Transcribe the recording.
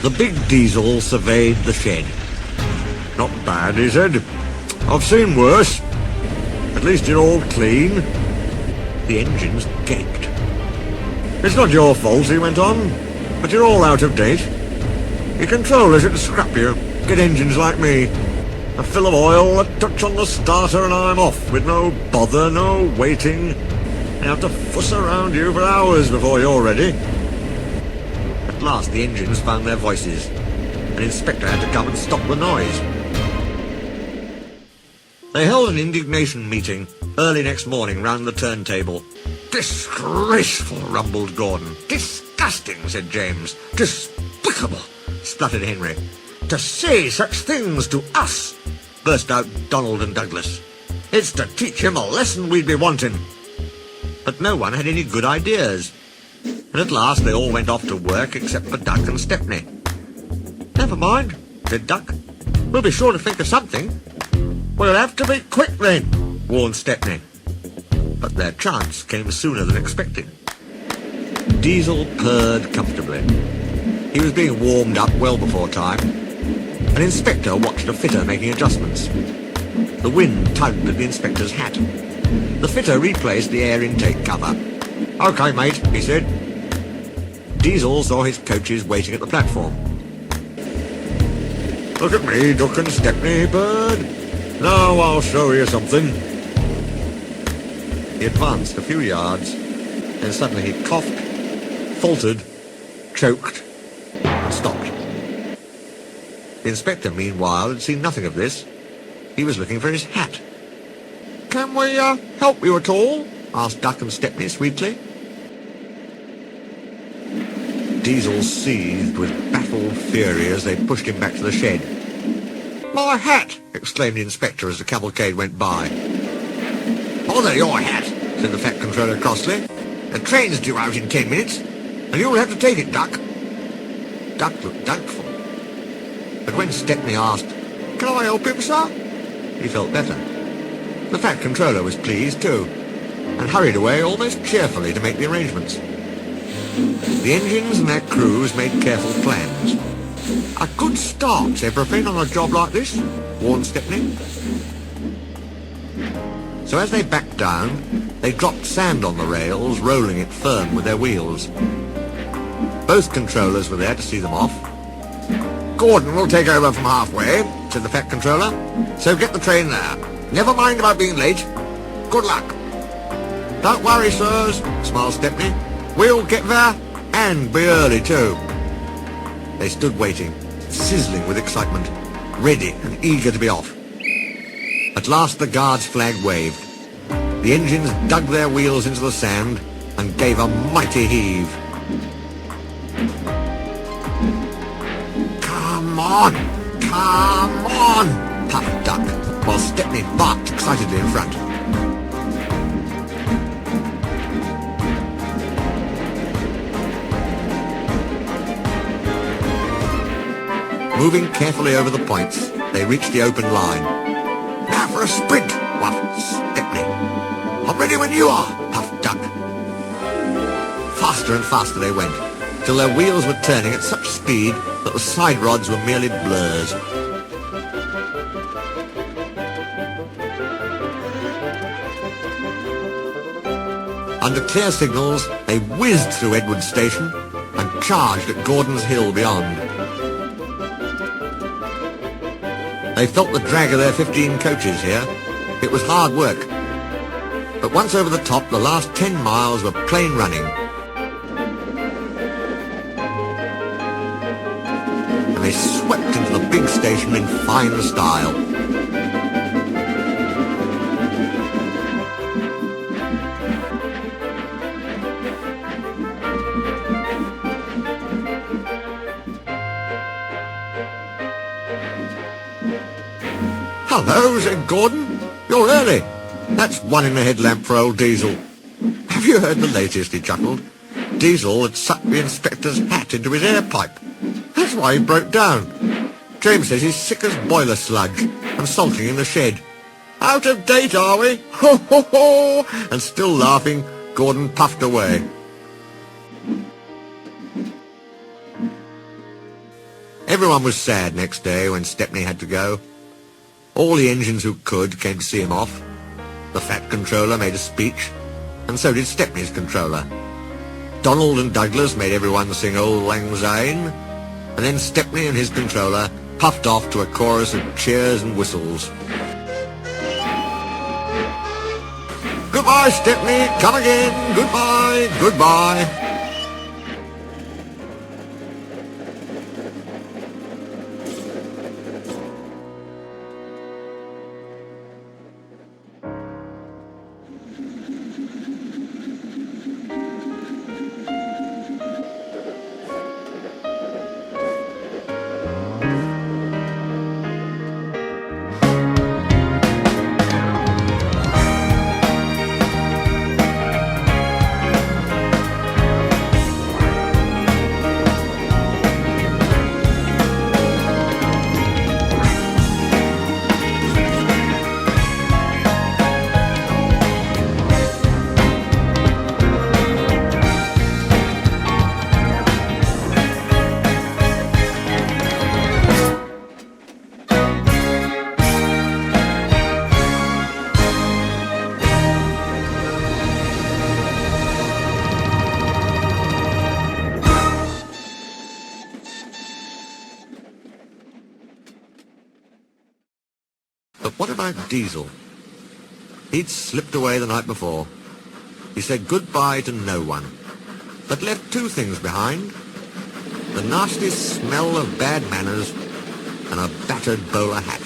The big diesel surveyed the shed. "Not bad," he said. "I've seen worse. At least you're all clean." The engines gaped. "It's not your fault," he went on, "but you're all out of date. Your controllers should scrap you. Get engines like me. A fill of oil, a touch on the starter, and I'm off, with no bother, no waiting. I have to fuss around you for hours before you're ready." At last the engines found their voices. An inspector had to come and stop the noise. They held an indignation meeting early next morning round the turntable. "Disgraceful," rumbled Gordon. "Disgusting," said James. "Despicable," spluttered Henry. "To say such things to us," burst out Donald and Douglas. "It's to teach him a lesson we'd be wanting." But no one had any good ideas, and at last they all went off to work except for Duck and Stepney. "Never mind," said Duck. "We'll be sure to think of something." "We'll have to be quick then," warned Stepney. But their chance came sooner than expected. Diesel purred comfortably. He was being warmed up well before time. An inspector watched a fitter making adjustments. The wind tugged at the inspector's hat. The fitter replaced the air intake cover. "OK, mate," he said. Diesel saw his coaches waiting at the platform. "Look at me, Duck and Stepney, bird. Now I'll show you something." He advanced a few yards, and suddenly he coughed, faltered, choked, and stopped. The inspector, meanwhile, had seen nothing of this. He was looking for his hat. "Can we help you at all?" asked Duck and Stepney sweetly. Diesel seethed with baffled fury as they pushed him back to the shed. "My hat!" exclaimed the inspector as the cavalcade went by. "Bother your hat," said the fat controller crossly. "The train's due out in 10 minutes, and you'll have to take it, Duck." Duck looked doubtful. But when Stepney asked, "Can I help him, sir?" he felt better. The fat controller was pleased too, and hurried away almost cheerfully to make the arrangements. The engines and their crews made careful plans. "A good start's everything on a job like this," warned Stepney. So as they backed down, they dropped sand on the rails, rolling it firm with their wheels. Both controllers were there to see them off. "Gordon will take over from halfway," said the fat controller, "so get the train there. Never mind about being late. Good luck." "Don't worry, sirs," smiled Stepney. "We'll get there, and be early too." They stood waiting, sizzling with excitement, ready and eager to be off. At last the guard's flag waved. The engines dug their wheels into the sand and gave a mighty heave. "Come on! Come on!" puffed Duck, while Stepney barked excitedly in front. Moving carefully over the points, they reached the open line. "Now for a sprint," whuffed Stepney. "I'm ready when you are," puffed Duck. Faster and faster they went, till their wheels were turning at such speed that the side rods were merely blurs. Under clear signals, they whizzed through Edward Station and charged at Gordon's Hill beyond. They felt the drag of their 15 coaches here. It was hard work. But once over the top, the last 10 miles were plain running. And they swept into the big station in fine style. "Hello," said Gordon. "You're early. That's one in the headlamp for old Diesel." "Have you heard the latest?" he chuckled. "Diesel had sucked the inspector's hat into his air pipe. That's why he broke down. James says he's sick as boiler sludge and sulking in the shed. Out of date, are we? Ho, ho, ho!" And still laughing, Gordon puffed away. Everyone was sad next day when Stepney had to go. All the engines who could came to see him off. The fat controller made a speech, and so did Stepney's controller. Donald and Douglas made everyone sing Old Lang Syne, and then Stepney and his controller puffed off to a chorus of cheers and whistles. Goodbye, Stepney, come again, goodbye, goodbye. But what about Diesel? He'd slipped away the night before. He said goodbye to no one, but left two things behind: the nasty smell of bad manners and a battered bowler hat.